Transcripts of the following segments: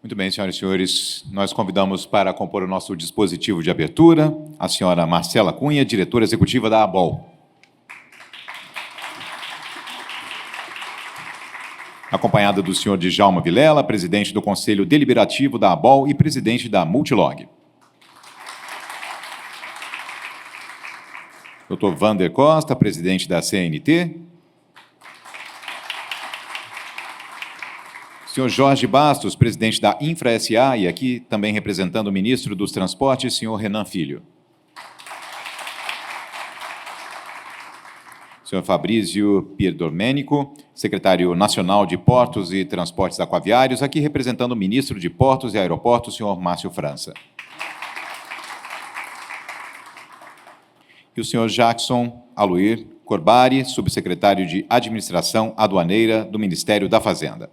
Muito bem, senhoras e senhores, nós convidamos para compor o nosso dispositivo de abertura a senhora Marcela Cunha, diretora executiva da ABOL. Acompanhada do senhor Djalma Vilela, presidente do Conselho Deliberativo da ABOL e presidente da Multilog. Dr. Vander Costa, presidente da CNT. Senhor Jorge Bastos, presidente da Infra SA, e aqui também representando o ministro dos Transportes, senhor Renan Filho. Senhor Fabrício Pierdomênico, secretário nacional de Portos e Transportes Aquaviários, aqui representando o ministro de Portos e Aeroportos, senhor Márcio França. E o senhor Jackson Aluir Corbari, subsecretário de Administração Aduaneira do Ministério da Fazenda.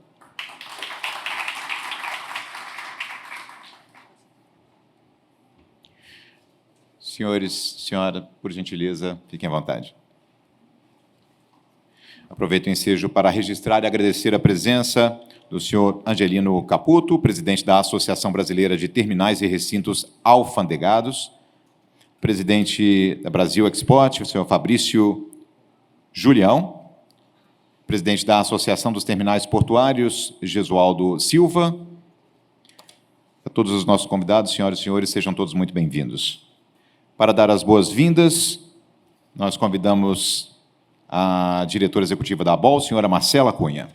Senhores, senhora, por gentileza, fiquem à vontade. Aproveito o ensejo para registrar e agradecer a presença do senhor Angelino Caputo, presidente da Associação Brasileira de Terminais e Recintos Alfandegados, presidente da Brasil Export, o senhor Fabrício Julião, presidente da Associação dos Terminais Portuários, Gesualdo Silva. A todos os nossos convidados, senhoras e senhores, sejam todos muito bem-vindos. Para dar as boas-vindas, nós convidamos a diretora executiva da ABOL, senhora Marcela Cunha.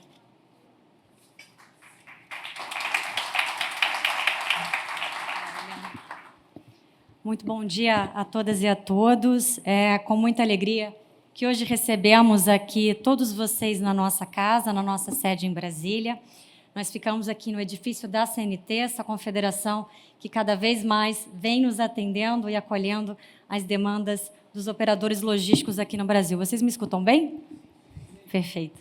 Muito bom dia a todas e a todos. É com muita alegria que hoje recebemos aqui todos vocês na nossa casa, na nossa sede em Brasília. Nós ficamos aqui no edifício da CNT, essa confederação que cada vez mais vem nos atendendo e acolhendo as demandas dos operadores logísticos aqui no Brasil. Vocês me escutam bem? Perfeito.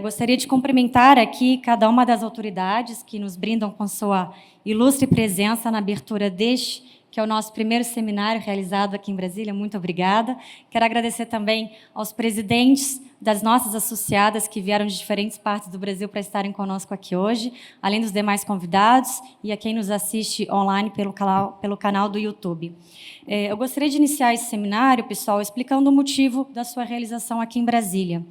Gostaria de cumprimentar aqui cada uma das autoridades que nos brindam com sua ilustre presença na abertura deste, que é o nosso primeiro seminário realizado aqui em Brasília. Muito obrigada. Quero agradecer também aos presidentes das nossas associadas que vieram de diferentes partes do Brasil para estarem conosco aqui hoje, além dos demais convidados e a quem nos assiste online pelo canal do YouTube. Eu gostaria de iniciar esse seminário, pessoal, explicando o motivo da sua realização aqui em Brasília.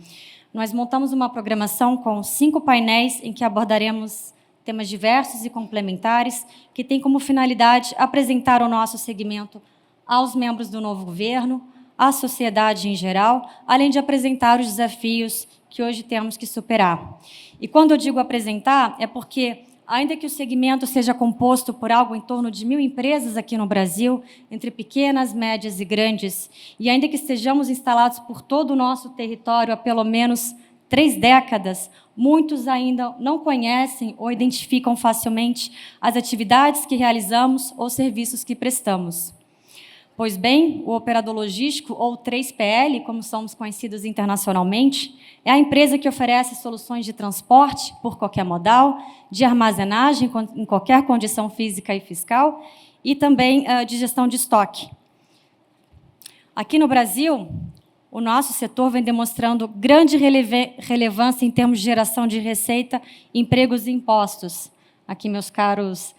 Nós montamos uma programação com 5 painéis em que abordaremos temas diversos e complementares, que têm como finalidade apresentar o nosso segmento aos membros do novo governo, à sociedade em geral, além de apresentar os desafios que hoje temos que superar. E quando eu digo apresentar, é porque, ainda que o segmento seja composto por algo em torno de 1.000 empresas aqui no Brasil, entre pequenas, médias e grandes, e ainda que estejamos instalados por todo o nosso território há pelo menos 3 décadas, muitos ainda não conhecem ou identificam facilmente as atividades que realizamos ou serviços que prestamos. Pois bem, o operador logístico, ou 3PL, como somos conhecidos internacionalmente, é a empresa que oferece soluções de transporte por qualquer modal, de armazenagem em qualquer condição física e fiscal, e também de gestão de estoque. Aqui no Brasil, o nosso setor vem demonstrando grande relevância em termos de geração de receita, empregos e impostos. Aqui, meus caros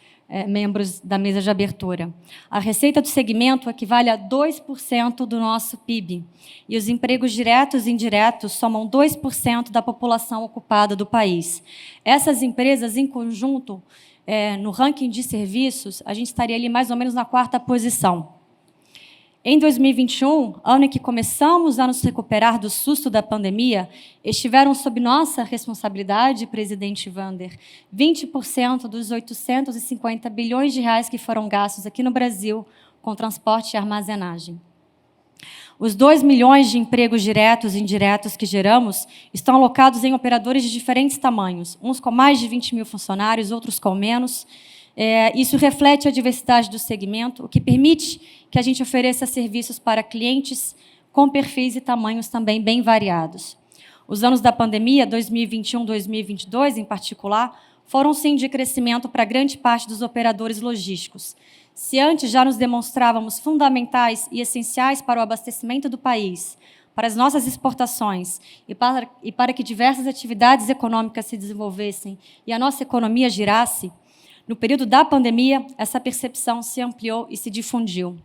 membros da mesa de abertura. A receita do segmento equivale a 2% do nosso PIB, e os empregos diretos e indiretos somam 2% da população ocupada do país. Essas empresas, em conjunto, no ranking de serviços, a gente estaria ali mais ou menos na 4ª posição. Em 2021, ano em que começamos a nos recuperar do susto da pandemia, estiveram sob nossa responsabilidade, presidente Vander, 20% dos 850 bilhões de reais que foram gastos aqui no Brasil com transporte e armazenagem. Os 2 milhões de empregos diretos e indiretos que geramos estão alocados em operadores de diferentes tamanhos, uns com mais de 20 mil funcionários, outros com menos. Isso reflete a diversidade do segmento, o que permite que a gente ofereça serviços para clientes com perfis e tamanhos também bem variados. Os anos da pandemia, 2021, 2022 em particular, foram sim de crescimento para grande parte dos operadores logísticos. Se antes já nos demonstrávamos fundamentais e essenciais para o abastecimento do país, para as nossas exportações e para que diversas atividades econômicas se desenvolvessem e a nossa economia girasse, no período da pandemia, essa percepção se ampliou e se difundiu.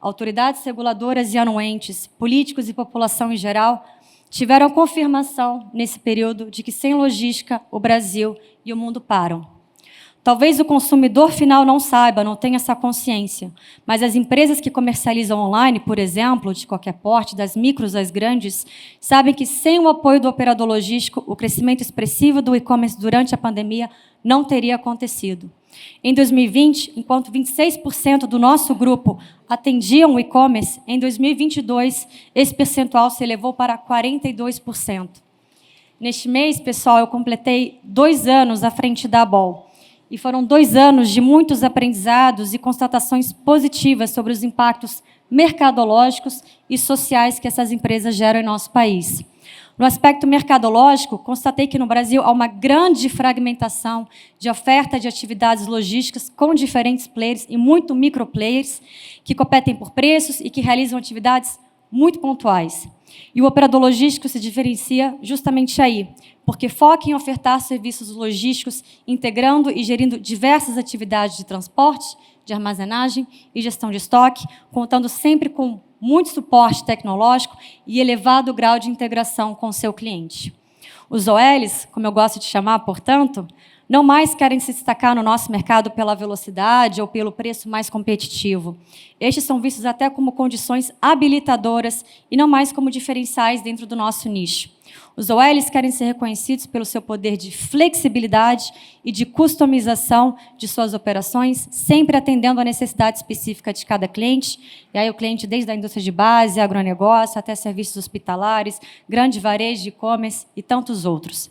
Autoridades reguladoras e anuentes, políticos e população em geral, tiveram a confirmação, nesse período, de que sem logística, o Brasil e o mundo param. Talvez o consumidor final não saiba, não tenha essa consciência, mas as empresas que comercializam online, por exemplo, de qualquer porte, das micros às grandes, sabem que sem o apoio do operador logístico, o crescimento expressivo do e-commerce durante a pandemia não teria acontecido. Em 2020, enquanto 26% do nosso grupo atendiam o e-commerce, em 2022, esse percentual se elevou para 42%. Neste mês, pessoal, eu completei 2 anos à frente da ABOL. E foram 2 anos de muitos aprendizados e constatações positivas sobre os impactos mercadológicos e sociais que essas empresas geram em nosso país. No aspecto mercadológico, constatei que no Brasil há uma grande fragmentação de oferta de atividades logísticas com diferentes players e muito microplayers que competem por preços e que realizam atividades muito pontuais. E o operador logístico se diferencia justamente aí, porque foca em ofertar serviços logísticos, integrando e gerindo diversas atividades de transporte, de armazenagem e gestão de estoque, contando sempre com muito suporte tecnológico e elevado grau de integração com o seu cliente. Os OLs, como eu gosto de chamar, portanto, não mais querem se destacar no nosso mercado pela velocidade ou pelo preço mais competitivo. Estes são vistos até como condições habilitadoras e não mais como diferenciais dentro do nosso nicho. Os OLs querem ser reconhecidos pelo seu poder de flexibilidade e de customização de suas operações, sempre atendendo à necessidade específica de cada cliente. E aí o cliente desde a indústria de base, agronegócio, até serviços hospitalares, grande varejo, e-commerce e tantos outros.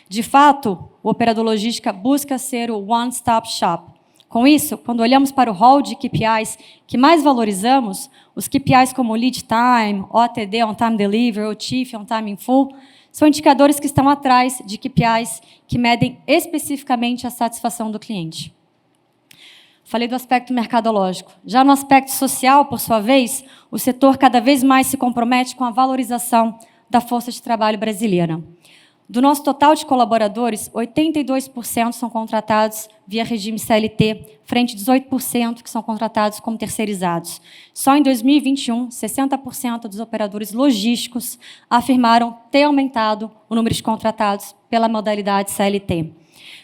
De fato, o operador logística busca ser o one-stop shop. Com isso, quando olhamos para o hall de KPIs que mais valorizamos, os KPIs como lead time, OTD, on time delivery, OTIF, on time in full, são indicadores que estão atrás de KPIs que medem especificamente a satisfação do cliente. Falei do aspecto mercadológico. Já no aspecto social, por sua vez, o setor cada vez mais se compromete com a valorização da força de trabalho brasileira. Do nosso total de colaboradores, 82% são contratados via regime CLT, frente a 18% que são contratados como terceirizados. Só em 2021, 60% dos operadores logísticos afirmaram ter aumentado o número de contratados pela modalidade CLT.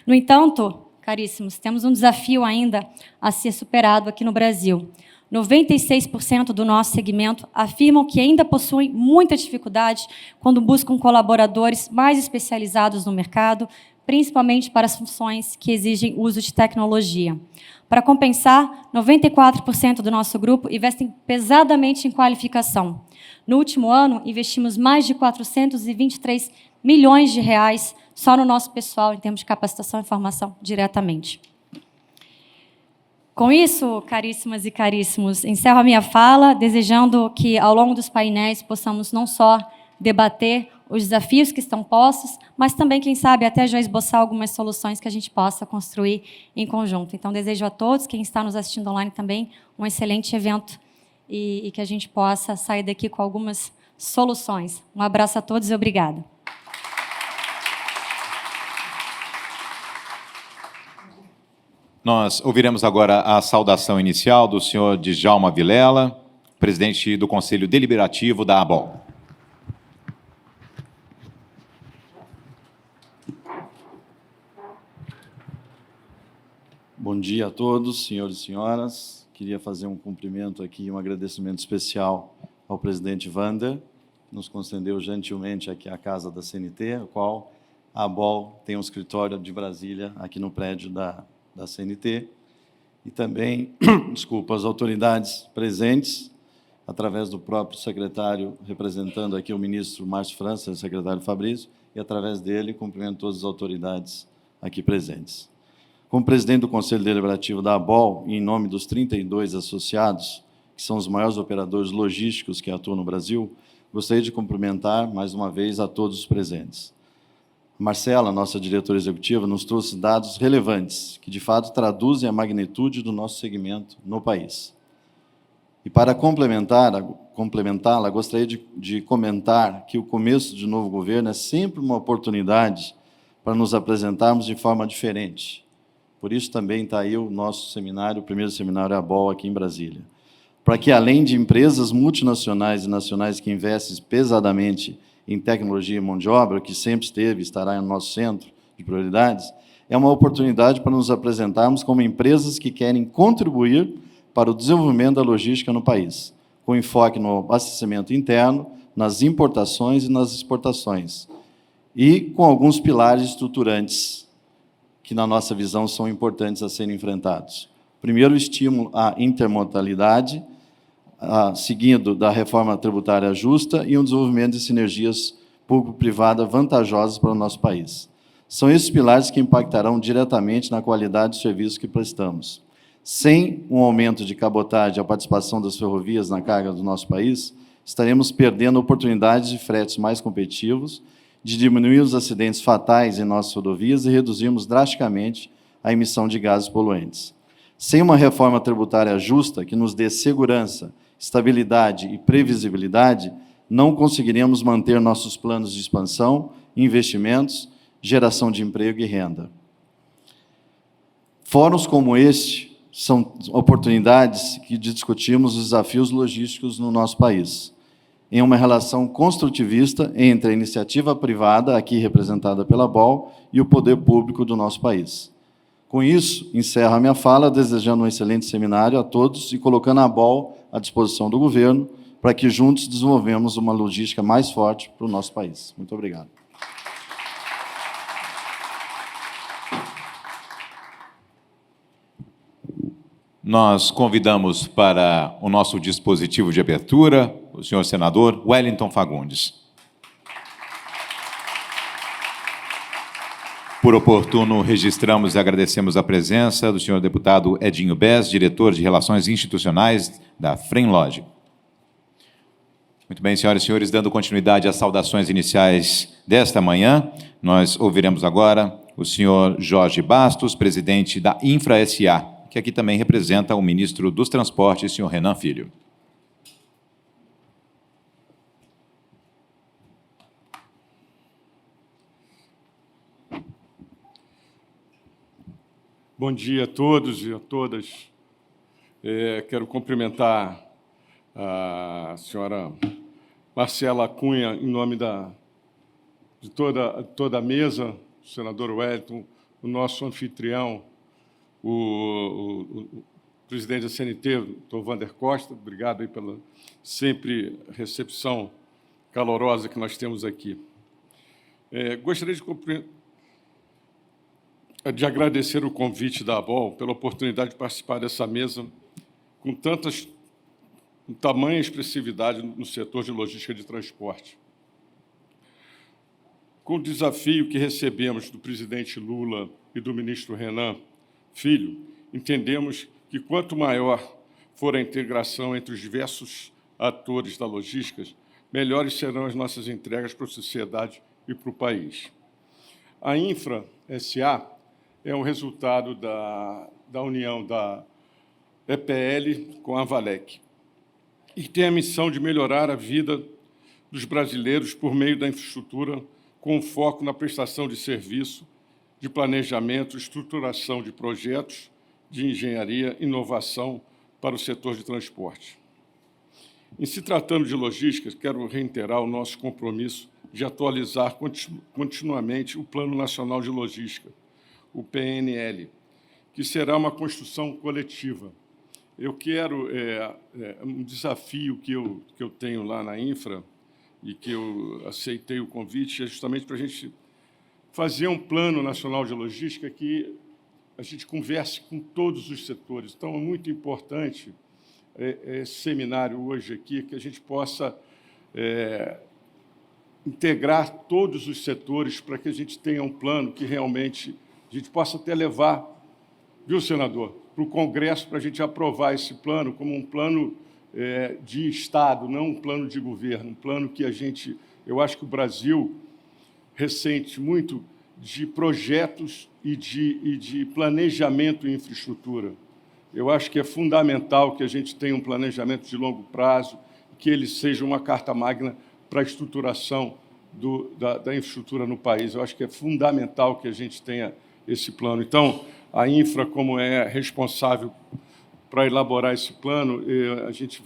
No entanto, caríssimos, temos um desafio ainda a ser superado aqui no Brasil. 96% do nosso segmento afirmam que ainda possuem muita dificuldade quando buscam colaboradores mais especializados no mercado, principalmente para as funções que exigem uso de tecnologia. Para compensar, 94% do nosso grupo investem pesadamente em qualificação. No último ano, investimos mais de 423 milhões de reais só no nosso pessoal, em termos de capacitação e formação, diretamente. Com isso, caríssimas e caríssimos, encerro a minha fala, desejando que, ao longo dos painéis, possamos não só debater os desafios que estão postos, mas também, quem sabe, até já esboçar algumas soluções que a gente possa construir em conjunto. Então, desejo a todos, quem está nos assistindo online também, um excelente evento e que a gente possa sair daqui com algumas soluções. Um abraço a todos e obrigada. Nós ouviremos agora a saudação inicial do senhor Djalma Vilela, presidente do Conselho Deliberativo da ABOL. Bom dia a todos, senhores e senhoras. Queria fazer um cumprimento aqui, um agradecimento especial ao presidente Wander, que nos concedeu gentilmente aqui a casa da CNT, a qual a ABOL tem um escritório de Brasília aqui no prédio da CNT, e também, desculpa, as autoridades presentes, através do próprio secretário, representando aqui o ministro Márcio França, o secretário Fabrício, e através dele, cumprimento todas as autoridades aqui presentes. Como presidente do Conselho Deliberativo da ABOL, e em nome dos 32 associados, que são os maiores operadores logísticos que atuam no Brasil, gostaria de cumprimentar, mais uma vez, a todos os presentes. Marcela, nossa diretora executiva, nos trouxe dados relevantes, que de fato traduzem a magnitude do nosso segmento no país. E para complementá-la, gostaria de comentar que o começo de novo governo é sempre uma oportunidade para nos apresentarmos de forma diferente. Por isso também está aí o nosso seminário, o primeiro seminário ABOL aqui em Brasília. Para que, além de empresas multinacionais e nacionais que investem pesadamente em tecnologia e mão de obra, que sempre esteve e estará no nosso centro de prioridades, é uma oportunidade para nos apresentarmos como empresas que querem contribuir para o desenvolvimento da logística no país, com enfoque no abastecimento interno, nas importações e nas exportações, e com alguns pilares estruturantes que, na nossa visão, são importantes a serem enfrentados. Primeiro, o estímulo à intermodalidade, seguindo da reforma tributária justa e um desenvolvimento de sinergias público-privada vantajosas para o nosso país. São esses pilares que impactarão diretamente na qualidade do serviço que prestamos. Sem um aumento de cabotagem e a participação das ferrovias na carga do nosso país, estaremos perdendo oportunidades de fretes mais competitivos, de diminuir os acidentes fatais em nossas rodovias e reduzirmos drasticamente a emissão de gases poluentes. Sem uma reforma tributária justa que nos dê segurança, estabilidade e previsibilidade, não conseguiremos manter nossos planos de expansão, investimentos, geração de emprego e renda. Fóruns como este são oportunidades de discutirmos os desafios logísticos no nosso país, em uma relação construtivista entre a iniciativa privada, aqui representada pela BOL, e o poder público do nosso país. Com isso, encerro a minha fala, desejando um excelente seminário a todos e colocando a BOL à disposição do governo, para que juntos desenvolvemos uma logística mais forte para o nosso país. Muito obrigado. Nós convidamos para o nosso dispositivo de abertura o senhor senador Wellington Fagundes. Por oportuno, registramos e agradecemos a presença do senhor deputado Edinho Bez, diretor de Relações Institucionais da Fremlog. Muito bem, senhoras e senhores, dando continuidade às saudações iniciais desta manhã, nós ouviremos agora o senhor Jorge Bastos, presidente da Infra S.A., que aqui também representa o ministro dos Transportes, senhor Renan Filho. Bom dia a todos e a todas. Quero cumprimentar a senhora Marcela Cunha, em nome de toda a mesa, o senador Wellington, o nosso anfitrião, o presidente da CNT, o Dr. Vander Costa. Obrigado aí pela sempre recepção calorosa que nós temos aqui. Gostaria de agradecer o convite da ABOL pela oportunidade de participar dessa mesa com tamanha expressividade no setor de logística de transporte. Com o desafio que recebemos do presidente Lula e do ministro Renan Filho, entendemos que quanto maior for a integração entre os diversos atores da logística, melhores serão as nossas entregas para a sociedade e para o país. A Infra S.A. é um resultado da união da EPL com a Valec e tem a missão de melhorar a vida dos brasileiros por meio da infraestrutura, com foco na prestação de serviço, de planejamento, estruturação de projetos, de engenharia e inovação para o setor de transporte. Em se tratando de logística, quero reiterar o nosso compromisso de atualizar continuamente o Plano Nacional de Logística, o PNL, que será uma construção coletiva. Eu quero, um desafio que eu tenho lá na Infra, e que eu aceitei o convite, é justamente para a gente fazer um plano nacional de logística que a gente converse com todos os setores. Então, é muito importante esse seminário hoje aqui, que a gente possa integrar todos os setores para que a gente tenha um plano que realmente a gente possa até levar, viu, senador, para o Congresso, para a gente aprovar esse plano como um plano de Estado, não um plano de governo, um plano que eu acho que o Brasil ressente muito de projetos e de planejamento em infraestrutura. eu acho que é fundamental que a gente tenha um planejamento de longo prazo, que ele seja uma carta magna para a estruturação da infraestrutura no país. Eu acho que é fundamental que a gente tenha esse plano. Então, a Infra, como é responsável para elaborar esse plano, a gente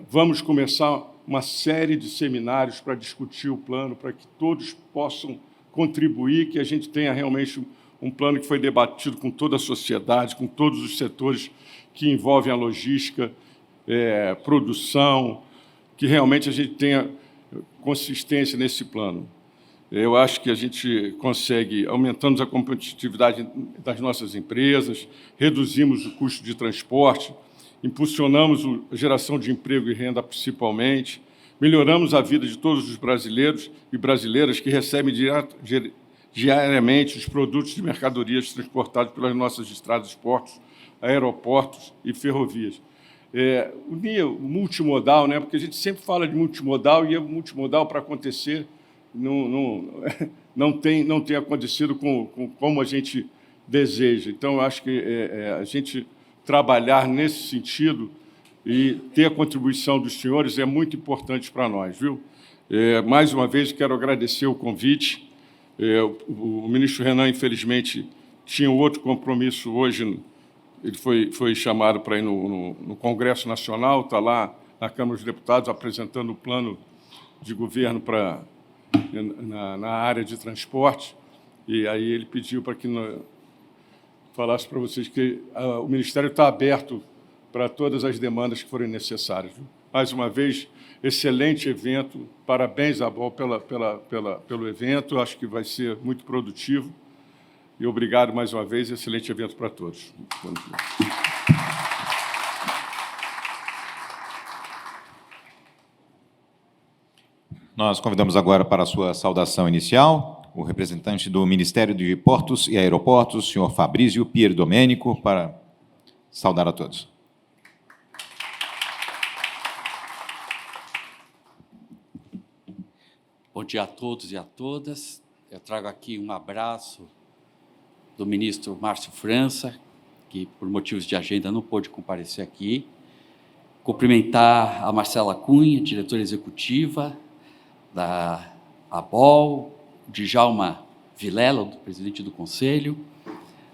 vamos começar uma série de seminários para discutir o plano, para que todos possam contribuir, que a gente tenha realmente um plano que foi debatido com toda a sociedade, com todos os setores que envolvem a logística, produção, que realmente a gente tenha consistência nesse plano. Eu acho que a gente consegue, aumentando a competitividade das nossas empresas, reduzimos o custo de transporte, impulsionamos a geração de emprego e renda principalmente, melhoramos a vida de todos os brasileiros e brasileiras que recebem diariamente os produtos de mercadorias transportados pelas nossas estradas, portos, aeroportos e ferrovias. Unir o multimodal, né? Porque a gente sempre fala de multimodal e o multimodal, para acontecer, não tem acontecido como a gente deseja. Então, eu acho que a gente trabalhar nesse sentido e ter a contribuição dos senhores é muito importante para nós, viu? Mais uma vez, quero agradecer o convite. O ministro Renan, infelizmente, tinha outro compromisso hoje. Ele foi chamado para ir no Congresso Nacional, está lá na Câmara dos Deputados apresentando o plano de governo na área de transporte, e aí ele pediu para que falasse para vocês que o Ministério está aberto para todas as demandas que forem necessárias. Mais uma vez, excelente evento, parabéns à ABOL pelo evento, acho que vai ser muito produtivo, e obrigado mais uma vez, excelente evento para todos. Nós convidamos agora para a sua saudação inicial o representante do Ministério de Portos e Aeroportos, senhor Fabrício Pierdomênico, para saudar a todos. Bom dia a todos e a todas. Eu trago aqui um abraço do ministro Márcio França, que, por motivos de agenda, não pôde comparecer aqui. Cumprimentar a Marcela Cunha, diretora executiva da ABOL, Djalma Vilela, presidente do Conselho,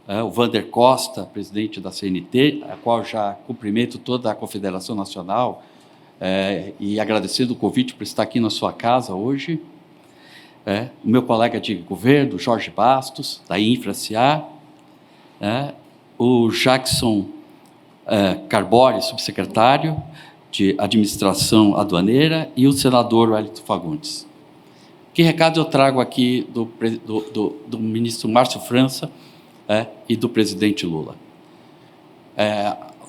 o Vander Costa, presidente da CNT, a qual já cumprimento toda a Confederação Nacional, e agradecendo o convite por estar aqui na sua casa hoje. O meu colega de governo, Jorge Bastos, da Infra-SA, o Jackson Carbori, subsecretário de Administração Aduaneira, e o senador Wellington Fagundes. Que recado eu trago aqui do ministro Márcio França e do presidente Lula?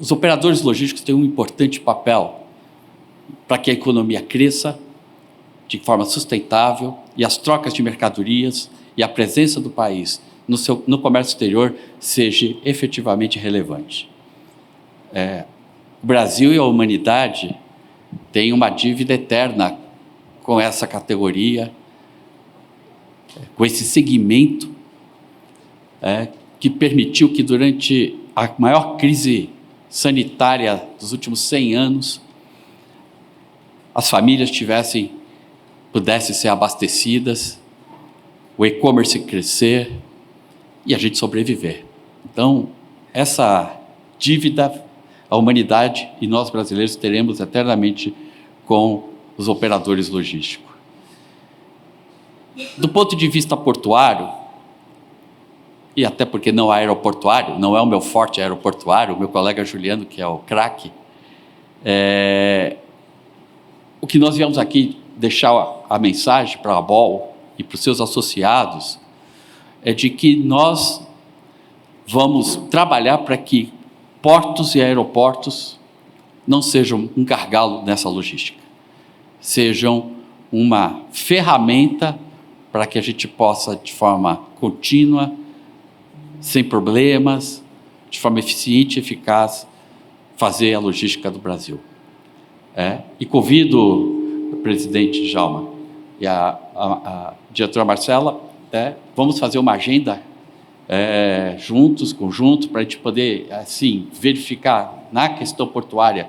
Os operadores logísticos têm um importante papel para que a economia cresça de forma sustentável e as trocas de mercadorias e a presença do país no comércio exterior seja efetivamente relevante. O Brasil e a humanidade têm uma dívida eterna com essa categoria, com esse segmento que permitiu que, durante a maior crise sanitária dos últimos 100 anos, as famílias pudessem ser abastecidas, o e-commerce crescer e a gente sobreviver. Então, essa dívida a humanidade e nós brasileiros teremos eternamente com os operadores logísticos. Do ponto de vista portuário, e até porque não aeroportuário, não é o meu forte aeroportuário, o meu colega Juliano, que é o craque, o que nós viemos aqui deixar a mensagem para a ABOL e para os seus associados é de que nós vamos trabalhar para que portos e aeroportos não sejam um gargalo nessa logística, sejam uma ferramenta para que a gente possa, de forma contínua, sem problemas, de forma eficiente e eficaz, fazer a logística do Brasil. E convido o presidente Djalma e a diretora Marcela, vamos fazer uma agenda conjuntos, para a gente poder, assim, verificar na questão portuária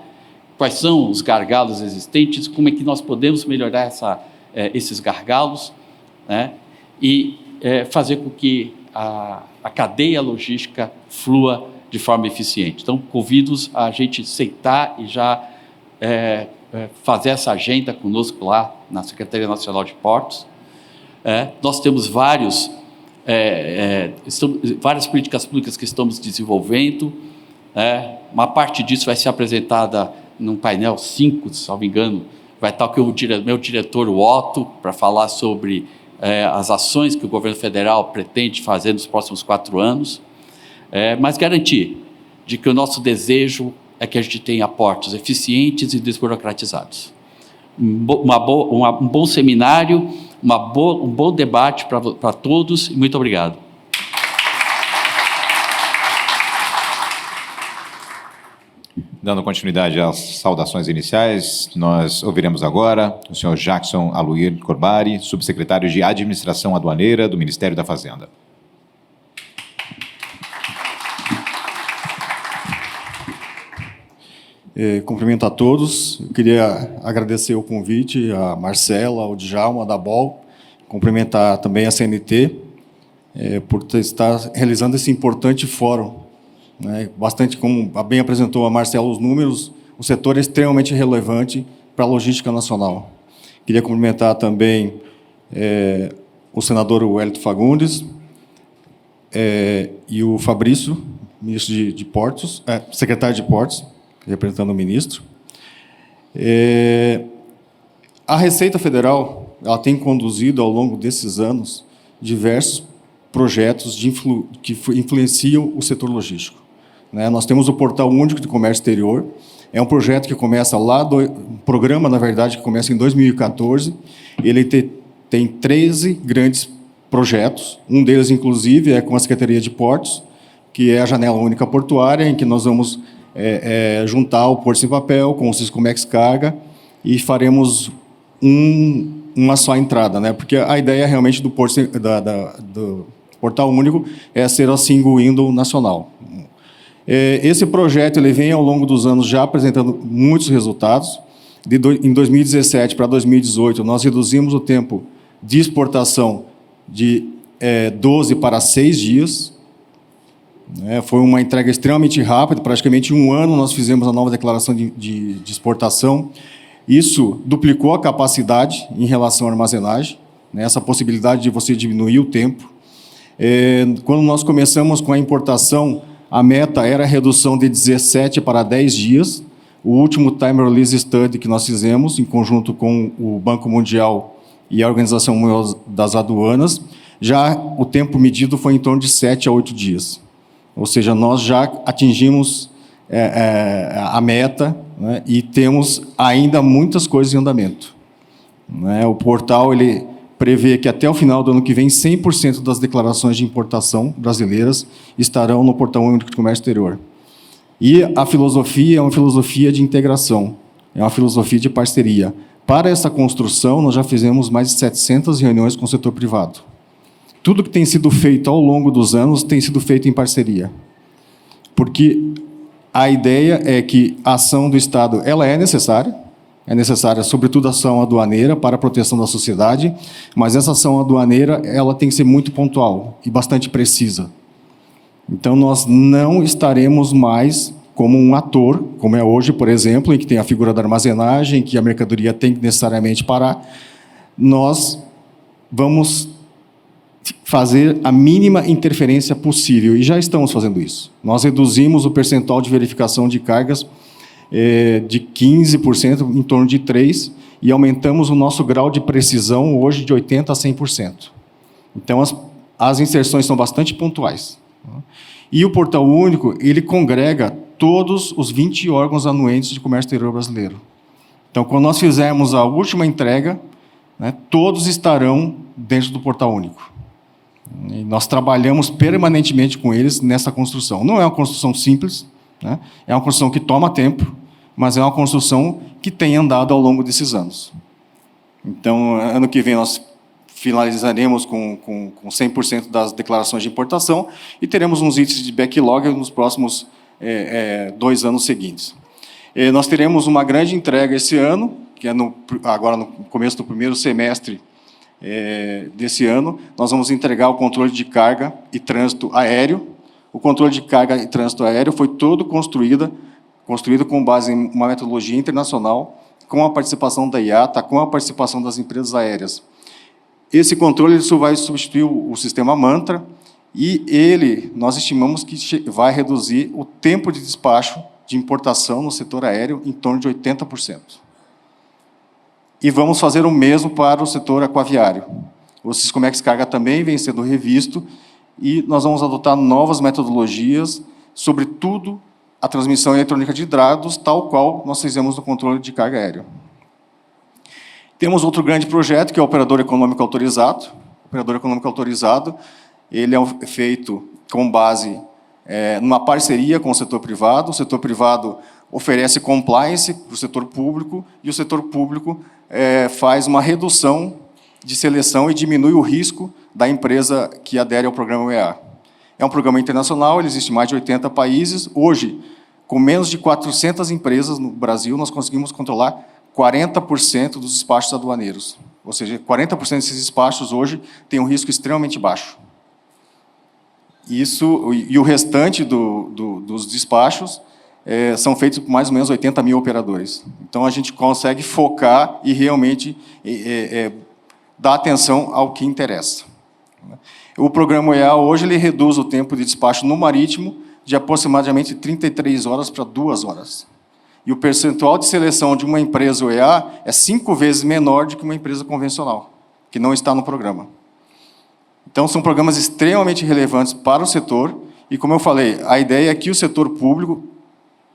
quais são os gargalos existentes, como é que nós podemos melhorar esses gargalos, né? E fazer com que a cadeia logística flua de forma eficiente. Então, convido-os a gente sentar e já fazer essa agenda conosco lá na Secretaria Nacional de Portos. Nós temos várias políticas públicas que estamos desenvolvendo. Uma parte disso vai ser apresentada num painel 5, se não me engano, vai estar aqui o meu diretor, o Otto, para falar sobre as ações que o governo federal pretende fazer nos próximos 4 anos, mas garantir de que o nosso desejo é que a gente tenha portos eficientes e desburocratizados. Um bom seminário, um bom debate para todos, e muito obrigado. Dando continuidade às saudações iniciais, nós ouviremos agora o senhor Jackson Aluir Corbari, subsecretário de Administração Aduaneira do Ministério da Fazenda. Cumprimento a todos. Eu queria agradecer o convite a Marcela, ao Djalma, da BOL, cumprimentar também a CNT por estar realizando esse importante fórum. Bastante, como bem apresentou a Marcela os números, o setor é extremamente relevante para a logística nacional. Queria cumprimentar também o senador Wellington Fagundes e o Fabrício, ministro de Portos, secretário de Portos, representando o ministro. A Receita Federal ela tem conduzido, ao longo desses anos, diversos projetos que influenciam o setor logístico. Nós temos o Portal Único de Comércio Exterior, é um projeto que começa um programa, na verdade, que começa em 2014, ele tem 13 grandes projetos, um deles, inclusive, é com a Secretaria de Portos, que é a Janela Única Portuária, em que nós vamos juntar o Porto Sem Papel com o Siscomex Carga e faremos uma só entrada, porque a ideia realmente do Portal Único é ser a single window nacional. Esse projeto ele vem, ao longo dos anos, já apresentando muitos resultados. Em 2017 para 2018, nós reduzimos o tempo de exportação de 12 para 6 dias. Foi uma entrega extremamente rápida, praticamente em 1 ano nós fizemos a nova declaração de exportação. Isso duplicou a capacidade em relação à armazenagem, essa possibilidade de você diminuir o tempo. Quando nós começamos com a importação, a meta era a redução de 17 para 10 dias. O último Time Release Study que nós fizemos, em conjunto com o Banco Mundial e a Organização Mundial das Aduanas, já o tempo medido foi em torno de 7 a 8 dias. Ou seja, nós já atingimos a meta, e temos ainda muitas coisas em andamento. O portal ele prevê que até o final do ano que vem, 100% das declarações de importação brasileiras estarão no Portal Único de Comércio Exterior. E a filosofia é uma filosofia de integração, é uma filosofia de parceria. Para essa construção, nós já fizemos mais de 700 reuniões com o setor privado. Tudo que tem sido feito ao longo dos anos tem sido feito em parceria. Porque a ideia é que a ação do Estado ela é necessária, sobretudo, a ação aduaneira para a proteção da sociedade, mas essa ação aduaneira ela tem que ser muito pontual e bastante precisa. Então, nós não estaremos mais como um ator, como é hoje, por exemplo, em que tem a figura da armazenagem, que a mercadoria tem que necessariamente parar. Nós vamos fazer a mínima interferência possível, e já estamos fazendo isso. Nós reduzimos o percentual de verificação de cargas de 15%, em torno de 3%, e aumentamos o nosso grau de precisão hoje de 80% a 100%. Então, as inserções são bastante pontuais. E o Portal Único, ele congrega todos os 20 órgãos anuentes de comércio exterior brasileiro. Então, quando nós fizermos a última entrega, todos estarão dentro do Portal Único. E nós trabalhamos permanentemente com eles nessa construção. Não é uma construção simples, é uma construção que toma tempo, mas é uma construção que tem andado ao longo desses anos. Então, ano que vem, nós finalizaremos com 100% das declarações de importação e teremos uns itens de backlog nos próximos 2 anos seguintes. Nós teremos uma grande entrega esse ano, que é agora no começo do primeiro semestre desse ano. Nós vamos entregar o controle de carga e trânsito aéreo. O controle de carga e trânsito aéreo foi todo construído com base em uma metodologia internacional, com a participação da IATA, com a participação das empresas aéreas. Esse controle isso vai substituir o sistema Mantra e nós estimamos que vai reduzir o tempo de despacho de importação no setor aéreo em torno de 80%. E vamos fazer o mesmo para o setor aquaviário. O Siscomex Carga também vem sendo revisto e nós vamos adotar novas metodologias, sobretudo a transmissão eletrônica de dados, tal qual nós fizemos no controle de carga aérea. Temos outro grande projeto, que é o Operador Econômico Autorizado. O Operador Econômico Autorizado ele é feito com base numa parceria com o setor privado. O setor privado oferece compliance para o setor público e o setor público faz uma redução de seleção e diminui o risco da empresa que adere ao programa UEA. É um programa internacional, ele existe em mais de 80 países. Hoje, com menos de 400 empresas no Brasil, nós conseguimos controlar 40% dos despachos aduaneiros. Ou seja, 40% desses despachos hoje têm um risco extremamente baixo. E o restante dos despachos são feitos por mais ou menos 80 mil operadores. Então, a gente consegue focar e realmente dar atenção ao que interessa. O programa UEA, hoje, ele reduz o tempo de despacho no marítimo de aproximadamente 33 horas para 2 horas. E o percentual de seleção de uma empresa UEA é 5 vezes menor do que uma empresa convencional, que não está no programa. Então, são programas extremamente relevantes para o setor, e, como eu falei, a ideia é que o setor público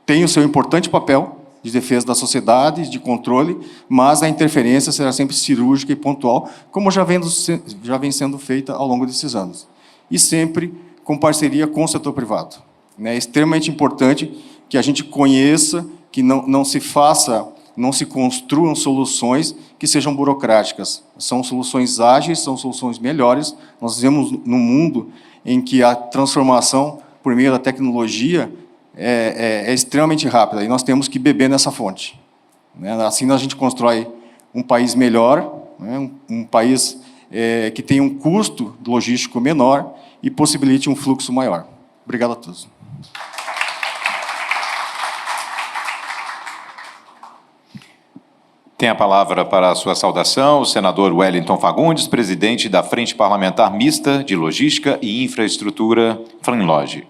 tenha o seu importante papel de defesa da sociedade, de controle, mas a interferência será sempre cirúrgica e pontual, como já vem sendo feita ao longo desses anos. E sempre com parceria com o setor privado. É extremamente importante que a gente conheça, que não se construam soluções que sejam burocráticas. São soluções ágeis, são soluções melhores. Nós vivemos num mundo em que a transformação por meio da tecnologia é extremamente rápida, e nós temos que beber nessa fonte. Assim a gente constrói um país melhor, um país que tenha um custo logístico menor e possibilite um fluxo maior. Obrigado a todos. Tem a palavra para a sua saudação o senador Wellington Fagundes, presidente da Frente Parlamentar Mista de Logística e Infraestrutura, FRANLOGE.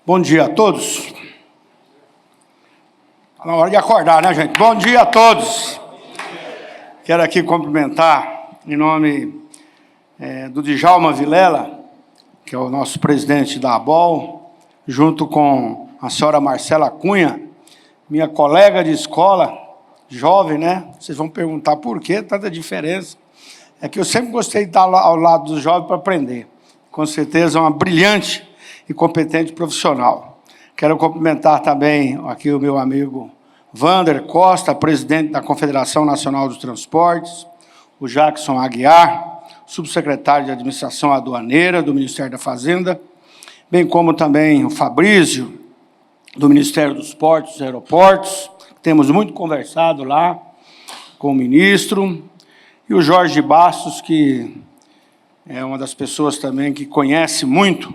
Bom dia a todos. Está na hora de acordar, né, gente? Bom dia a todos. Quero aqui cumprimentar, em nome do Djalma Vilela, que é o nosso presidente da ABOL, junto com a senhora Marcela Cunha, minha colega de escola, jovem, né? Vocês vão perguntar por que tanta diferença. É que eu sempre gostei de estar ao lado dos jovens para aprender. Com certeza é uma brilhante e competente profissional. Quero cumprimentar também aqui o meu amigo Wander Costa, presidente da Confederação Nacional dos Transportes, o Jackson Aguiar, subsecretário de Administração Aduaneira do Ministério da Fazenda, bem como também o Fabrício, do Ministério dos Portos e Aeroportos. Temos muito conversado lá com o ministro, e o Jorge Bastos, que é uma das pessoas também que conhece muito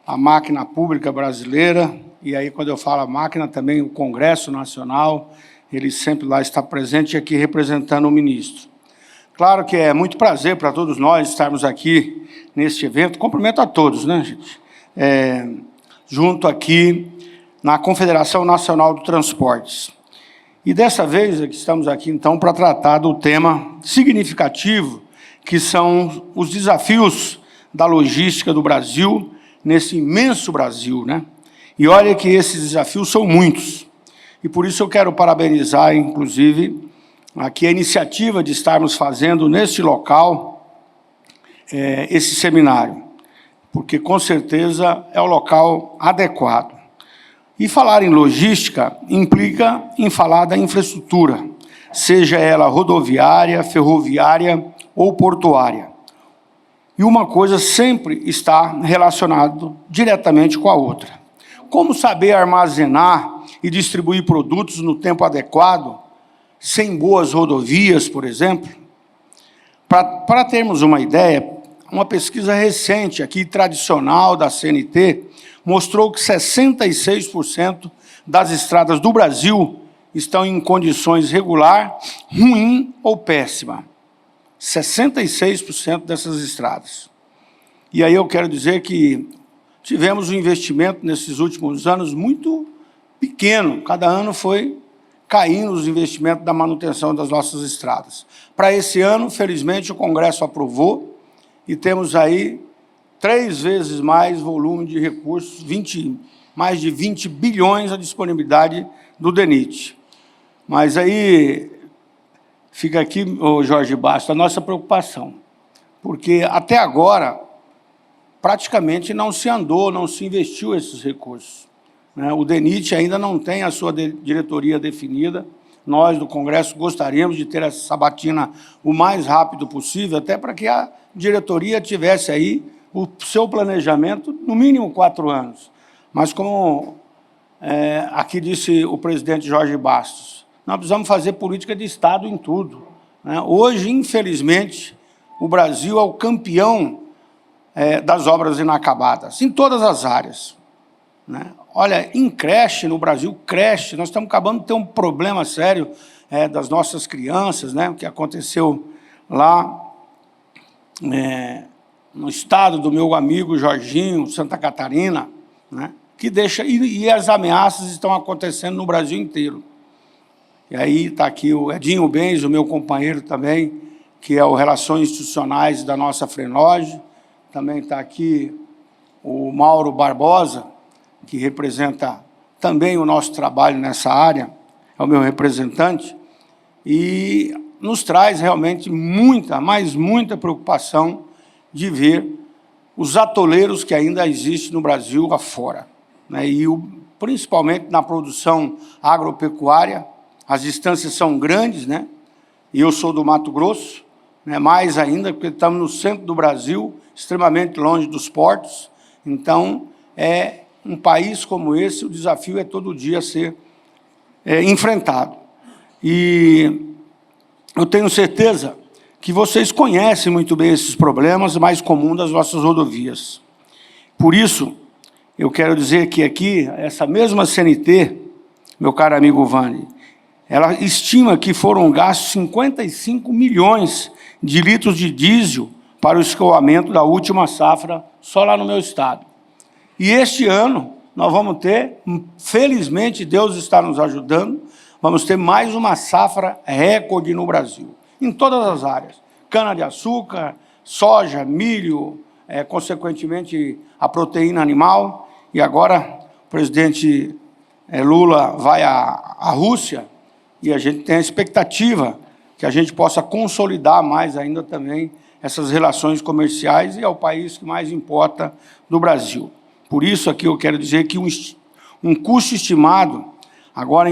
a máquina pública brasileira, e aí, quando eu falo a máquina, também o Congresso Nacional, ele sempre lá está presente e aqui representando o ministro. Claro que é muito prazer para todos nós estarmos aqui neste evento. Cumprimento a todos, né, gente? Junto aqui na Confederação Nacional de Transportes. E dessa vez estamos aqui, então, para tratar do tema significativo, que são os desafios da logística do Brasil, nesse imenso Brasil, né? E olha que esses desafios são muitos. E por isso eu quero parabenizar, inclusive, aqui a iniciativa de estarmos fazendo neste local esse seminário, porque com certeza é o local adequado. E falar em logística implica em falar da infraestrutura, seja ela rodoviária, ferroviária ou portuária. E uma coisa sempre está relacionada diretamente com a outra. Como saber armazenar e distribuir produtos no tempo adequado, sem boas rodovias, por exemplo? Para termos uma ideia, uma pesquisa recente, aqui tradicional da CNT, mostrou que 66% das estradas do Brasil estão em condições regular, ruim ou péssima. 66% dessas estradas. E aí eu quero dizer que tivemos um investimento nesses últimos anos muito pequeno. Cada ano foi caindo os investimentos da manutenção das nossas estradas. Para esse ano, felizmente, o Congresso aprovou e temos aí 3 vezes mais volume de recursos, mais de 20 bilhões a disponibilidade do DENIT. Mas aí fica aqui, Jorge Bastos, a nossa preocupação, porque até agora praticamente não se andou, não se investiu esses recursos. O DENIT ainda não tem a sua diretoria definida. Nós, do Congresso, gostaríamos de ter essa sabatina o mais rápido possível, até para que a diretoria tivesse aí o seu planejamento, no mínimo 4 anos. Mas, como aqui disse o presidente Jorge Bastos, nós precisamos fazer política de Estado em tudo. Hoje, infelizmente, o Brasil é o campeão das obras inacabadas, em todas as áreas. Olha, em creche, no Brasil, creche, nós estamos acabando de ter um problema sério das nossas crianças, o que aconteceu lá no estado do meu amigo Jorginho, Santa Catarina, que deixa... E as ameaças estão acontecendo no Brasil inteiro. E aí está aqui o Edinho Benz, o meu companheiro também, que é o Relações Institucionais da nossa Frenoge. Também está aqui o Mauro Barbosa, que representa também o nosso trabalho nessa área, é o meu representante, e nos traz realmente muita, mas muita preocupação de ver os atoleiros que ainda existem no Brasil afora. E principalmente na produção agropecuária, as distâncias são grandes, e eu sou do Mato Grosso, mais ainda, porque estamos no centro do Brasil, extremamente longe dos portos. Então, um país como esse, o desafio é todo dia ser enfrentado. E eu tenho certeza que vocês conhecem muito bem esses problemas mais comuns das nossas rodovias. Por isso, eu quero dizer que aqui, essa mesma CNT, meu caro amigo Vani, ela estima que foram gastos 55 milhões de litros de diesel para o escoamento da última safra, só lá no meu estado. E este ano, nós vamos ter, felizmente, Deus está nos ajudando, vamos ter mais uma safra recorde no Brasil, em todas as áreas. Cana-de-açúcar, soja, milho, consequentemente, a proteína animal. E agora, o presidente Lula vai à Rússia, e a gente tem a expectativa que a gente possa consolidar mais ainda também essas relações comerciais, e é o país que mais importa do Brasil. Por isso, aqui eu quero dizer que um custo estimado, agora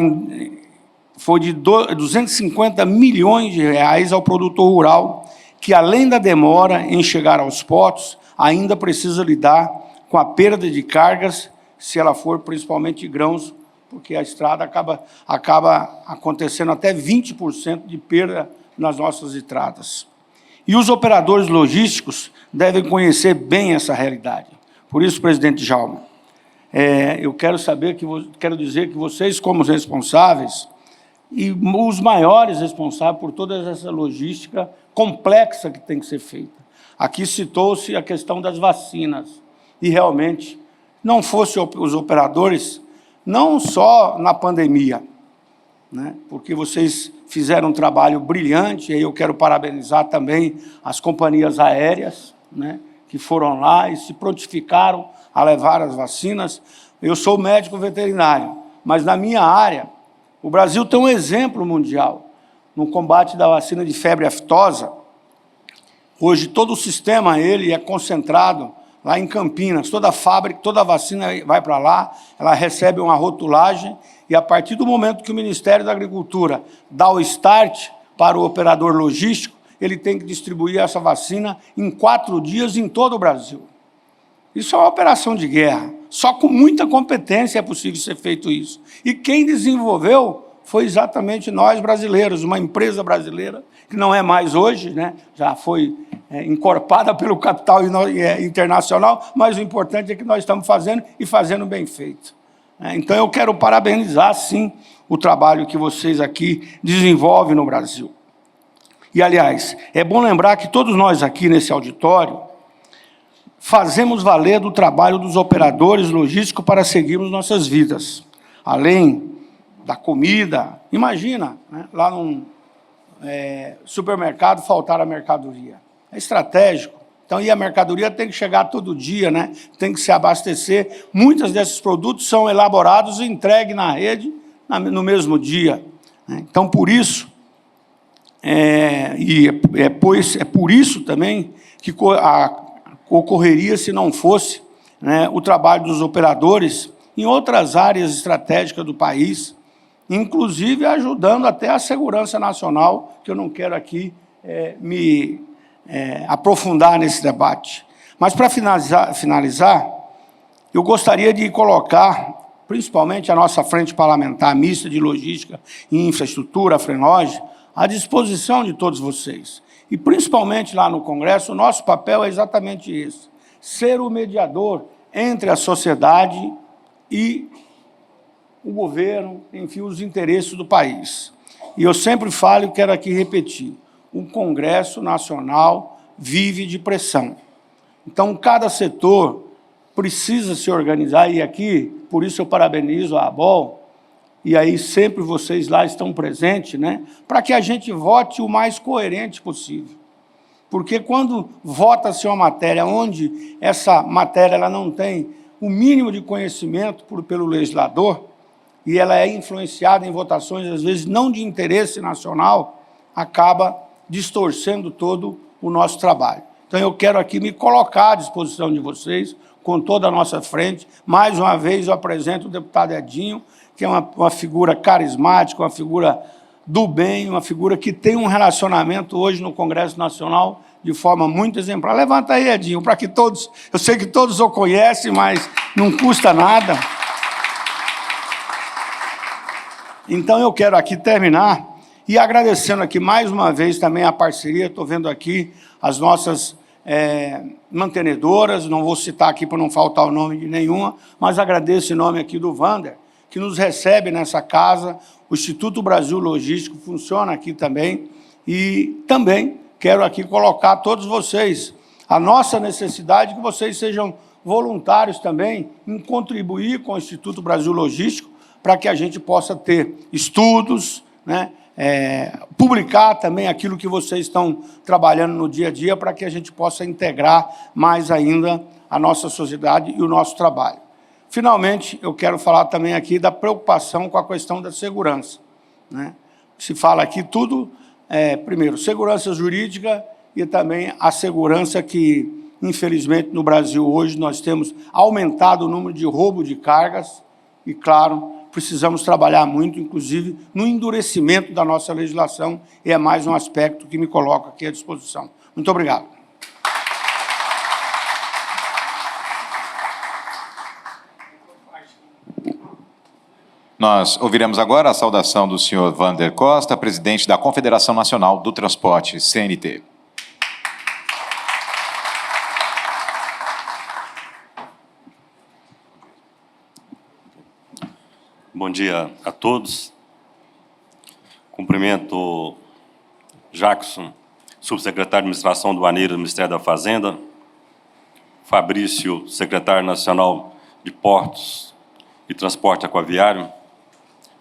foi de 250 milhões de reais ao produtor rural, que além da demora em chegar aos portos, ainda precisa lidar com a perda de cargas, se ela for principalmente de grãos, porque a estrada acaba acontecendo até 20% de perda nas nossas estradas. E os operadores logísticos devem conhecer bem essa realidade. Por isso, presidente Djalma, eu quero dizer que vocês, como os responsáveis, e os maiores responsáveis por toda essa logística complexa que tem que ser feita. Aqui citou-se a questão das vacinas, e realmente, não fossem os operadores, não só na pandemia, porque vocês fizeram um trabalho brilhante, e aí eu quero parabenizar também as companhias aéreas, que foram lá e se prontificaram a levar as vacinas. Eu sou médico veterinário, mas na minha área, o Brasil tem um exemplo mundial no combate da vacina de febre aftosa. Hoje, todo o sistema é concentrado lá em Campinas. Toda fábrica, toda vacina vai para lá, ela recebe uma rotulagem, e a partir do momento que o Ministério da Agricultura dá o start para o operador logístico, ele tem que distribuir essa vacina em 4 dias em todo o Brasil. Isso é uma operação de guerra. Só com muita competência é possível ser feito isso. E quem desenvolveu foi exatamente nós brasileiros, uma empresa brasileira, que não é mais hoje, né? Já foi encorpada pelo capital internacional, mas o importante é que nós estamos fazendo e fazendo bem feito. Então, eu quero parabenizar, sim, o trabalho que vocês aqui desenvolvem no Brasil. E, aliás, é bom lembrar que todos nós aqui nesse auditório fazemos valer do trabalho dos operadores logísticos para seguirmos nossas vidas. Além da comida, imagina, né, lá num supermercado faltar a mercadoria. É estratégico. Então, e a mercadoria tem que chegar todo dia, né? Tem que se abastecer. Muitos desses produtos são elaborados e entregues na rede no mesmo dia. Então, por isso, por isso também que ocorreria se não fosse, né, o trabalho dos operadores em outras áreas estratégicas do país, inclusive ajudando até a segurança nacional, que eu não quero aqui me aprofundar nesse debate. Mas, para finalizar, eu gostaria de colocar, principalmente a nossa frente parlamentar mista de logística e infraestrutura, a FRENOGE, à disposição de todos vocês. E, principalmente lá no Congresso, o nosso papel é exatamente esse: ser o mediador entre a sociedade e o governo, enfim, os interesses do país. E eu sempre falo e quero aqui repetir: o Congresso Nacional vive de pressão. Então, cada setor precisa se organizar, e aqui, por isso eu parabenizo a ABOL, e aí sempre vocês lá estão presentes, né, para que a gente vote o mais coerente possível. Porque quando vota-se uma matéria onde essa matéria ela não tem o mínimo de conhecimento pelo legislador, e ela é influenciada em votações, às vezes, não de interesse nacional, acaba distorcendo todo o nosso trabalho. Então, eu quero aqui me colocar à disposição de vocês, com toda a nossa frente. Mais uma vez, eu apresento o deputado Edinho, que é uma figura carismática, uma figura do bem, uma figura que tem um relacionamento hoje no Congresso Nacional de forma muito exemplar. Levanta aí, Edinho, para que todos... Eu sei que todos o conhecem, mas não custa nada. Então, eu quero aqui terminar e agradecendo aqui mais uma vez também a parceria. Estou vendo aqui as nossas mantenedoras, não vou citar aqui para não faltar o nome de nenhuma, mas agradeço em nome aqui do Wander, que nos recebe nessa casa. O Instituto Brasil Logístico funciona aqui também, e também quero aqui colocar a todos vocês a nossa necessidade que vocês sejam voluntários também em contribuir com o Instituto Brasil Logístico, para que a gente possa ter estudos, né, publicar também aquilo que vocês estão trabalhando no dia a dia, para que a gente possa integrar mais ainda a nossa sociedade e o nosso trabalho. Finalmente, eu quero falar também aqui da preocupação com a questão da segurança, né? Se fala aqui tudo, primeiro, segurança jurídica e também a segurança que, infelizmente, no Brasil hoje nós temos aumentado o número de roubo de cargas e, claro, precisamos trabalhar muito, inclusive, no endurecimento da nossa legislação, e é mais um aspecto que me coloco aqui à disposição. Muito obrigado. Nós ouviremos agora a saudação do senhor Wander Costa, presidente da Confederação Nacional do Transporte, CNT. Bom dia a todos. Cumprimento Jackson, subsecretário de Administração Aduaneira do Ministério da Fazenda, Fabrício, secretário nacional de Portos e Transporte Aquaviário,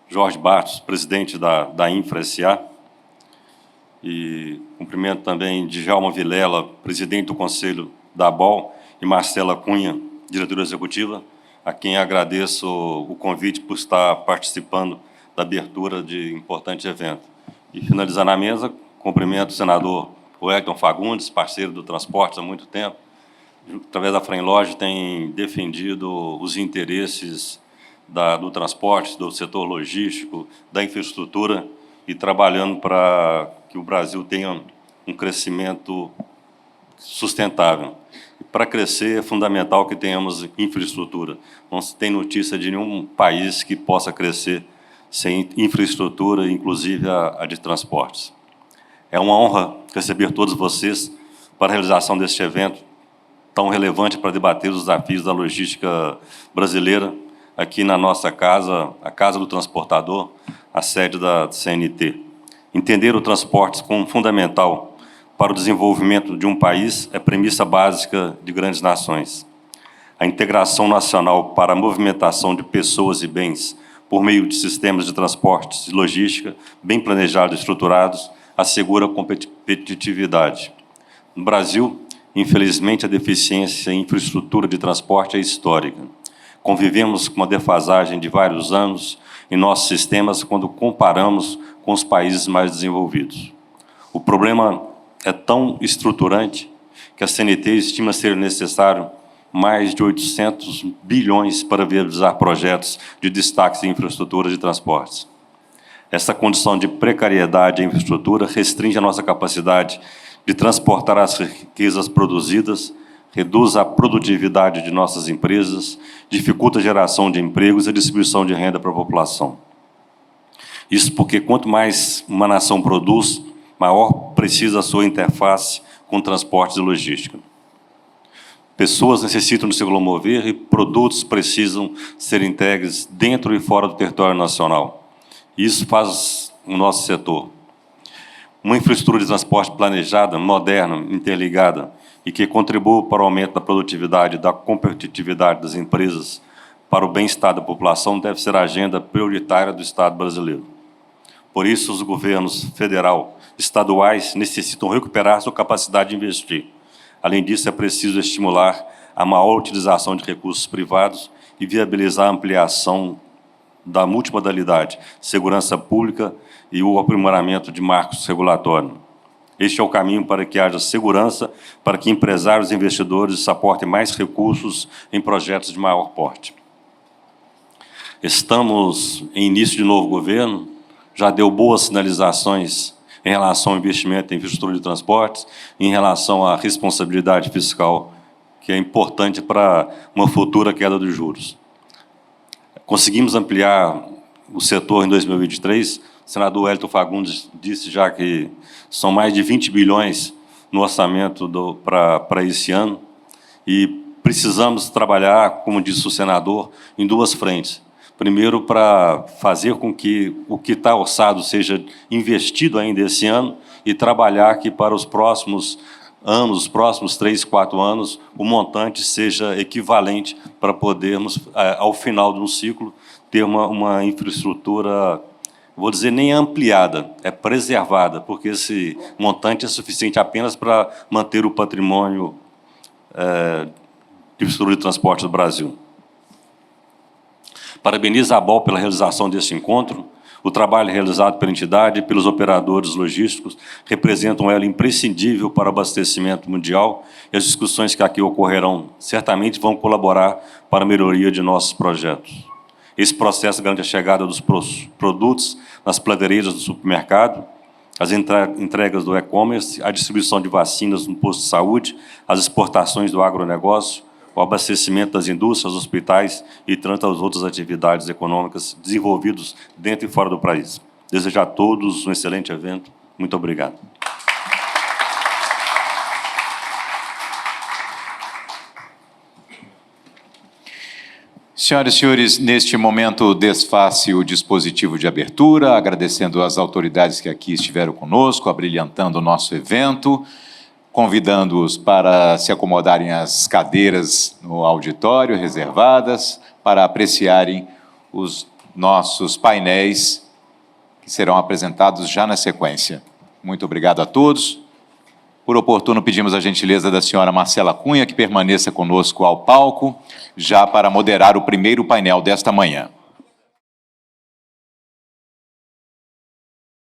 Jorge Bastos, presidente da Infra S.A., e cumprimento também Djalma Vilela, presidente do Conselho da ABOL, e Marcela Cunha, diretora executiva, a quem agradeço o convite por estar participando da abertura de importante evento. E, finalizando a mesa, cumprimento o senador Wellington Fagundes, parceiro do transporte há muito tempo, através da Frenlog, tem defendido os interesses do transporte, do setor logístico, da infraestrutura e trabalhando para que o Brasil tenha um crescimento sustentável. Para crescer, é fundamental que tenhamos infraestrutura. Não se tem notícia de nenhum país que possa crescer sem infraestrutura, inclusive a de transportes. É uma honra receber todos vocês para a realização deste evento tão relevante para debater os desafios da logística brasileira aqui na nossa casa, a Casa do Transportador, a sede da CNT. Entender o transporte como fundamental para o desenvolvimento de um país é premissa básica de grandes nações. A integração nacional para a movimentação de pessoas e bens por meio de sistemas de transportes e logística bem planejados e estruturados assegura competitividade. No Brasil, infelizmente, a deficiência em infraestrutura de transporte é histórica. Convivemos com uma defasagem de vários anos em nossos sistemas quando comparamos com os países mais desenvolvidos. O problema é tão estruturante que a CNT estima ser necessário mais de 800 bilhões para viabilizar projetos de destaque em infraestrutura de transportes. Essa condição de precariedade em infraestrutura restringe a nossa capacidade de transportar as riquezas produzidas, reduz a produtividade de nossas empresas, dificulta a geração de empregos e a distribuição de renda para a população. Isso porque quanto mais uma nação produz, maior precisa a sua interface com transportes e logística. Pessoas necessitam de se locomover e produtos precisam ser entregues dentro e fora do território nacional. Isso faz o nosso setor. Uma infraestrutura de transporte planejada, moderna, interligada e que contribua para o aumento da produtividade e da competitividade das empresas para o bem-estar da população deve ser a agenda prioritária do Estado brasileiro. Por isso, os governos federal e estaduais necessitam recuperar sua capacidade de investir. Além disso, é preciso estimular a maior utilização de recursos privados e viabilizar a ampliação da multimodalidade, segurança pública e o aprimoramento de marcos regulatórios. Este é o caminho para que haja segurança, para que empresários e investidores aportem mais recursos em projetos de maior porte. Estamos em início de novo governo, já deu boas sinalizações em relação ao investimento em infraestrutura de transportes, em relação à responsabilidade fiscal, que é importante para uma futura queda dos juros. Conseguimos ampliar o setor em 2023. O senador Wellington Fagundes disse já que são mais de 20 bilhões no orçamento para esse ano e precisamos trabalhar, como disse o senador, em duas frentes. Primeiro, para fazer com que o que está orçado seja investido ainda esse ano e trabalhar que para os próximos anos, os próximos 3, 4 anos, o montante seja equivalente para podermos, ao final de um ciclo, ter uma infraestrutura, vou dizer, nem ampliada, é preservada, porque esse montante é suficiente apenas para manter o patrimônio de infraestrutura de transporte do Brasil. Parabenizo a ABOL pela realização deste encontro. O trabalho realizado pela entidade e pelos operadores logísticos representa um elo imprescindível para o abastecimento mundial e as discussões que aqui ocorrerão certamente vão colaborar para a melhoria de nossos projetos. Esse processo garante a chegada dos produtos nas prateleiras do supermercado, as entregas do e-commerce, a distribuição de vacinas no posto de saúde, as exportações do agronegócio, o abastecimento das indústrias, hospitais e tantas outras atividades econômicas desenvolvidas dentro e fora do país. Desejo a todos um excelente evento. Muito obrigado. Senhoras e senhores, neste momento desface o dispositivo de abertura, agradecendo às autoridades que aqui estiveram conosco, abrilhantando o nosso evento, convidando-os para se acomodarem às cadeiras no auditório reservadas, para apreciarem os nossos painéis que serão apresentados já na sequência. Muito obrigado a todos. Por oportuno, pedimos a gentileza da senhora Marcela Cunha que permaneça conosco ao palco, já para moderar o primeiro painel desta manhã.